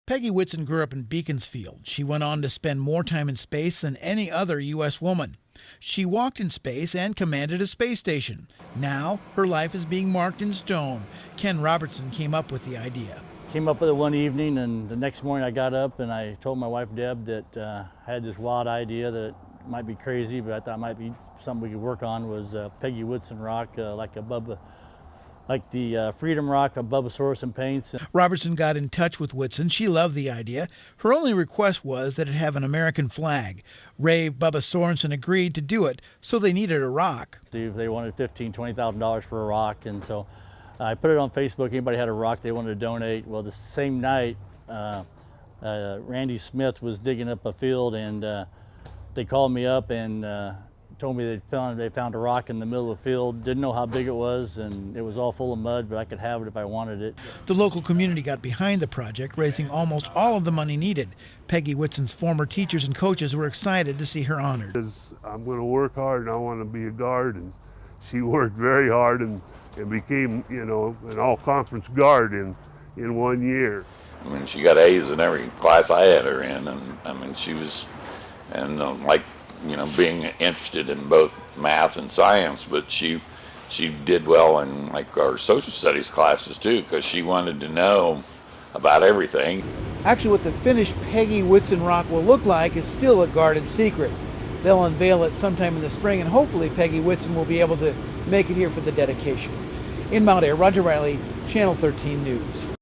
Peggy Whitson grew up in Beaconsfield. She went on to spend more time in space than any other U.S. woman. She walked in space and commanded a space station. Now, her life is being marked in stone. Ken Robertson came up with the idea. Came up with it one evening, and the next morning I got up and I told my wife Deb that I had this wild idea that it might be crazy, but I thought it might be something we could work on. Was Peggy Whitson rock, like the Freedom Rock of Bubba Sorenson paints. Robertson got in touch with Whitson. She loved the idea. Her only request was that it have an American flag. Ray Bubba Sorenson agreed to do it, so they needed a rock. They wanted $15,000, $20,000 for a rock, and so I put it on Facebook. Anybody had a rock they wanted to donate. Well, the same night, Randy Smith was digging up a field, and they called me up and told me they found a rock in the middle of the field. Didn't know how big it was, and it was all full of mud, but I could have it if I wanted it. The local community got behind the project, raising almost all of the money needed. Peggy Whitson's former teachers and coaches were excited to see her honored. I'm going to work hard and I want to be a guard, and she worked very hard and became, an all-conference guard in 1 year. I mean, she got A's in every class I had her in, and I mean, she was, being interested in both math and science, but she did well in like our social studies classes too, because she wanted to know about everything. Actually, what the finished Peggy Whitson rock will look like is still a guarded secret. They'll unveil it sometime in the spring, and hopefully Peggy Whitson will be able to make it here for the dedication. In Mount Ayr, Roger Riley, Channel 13 News.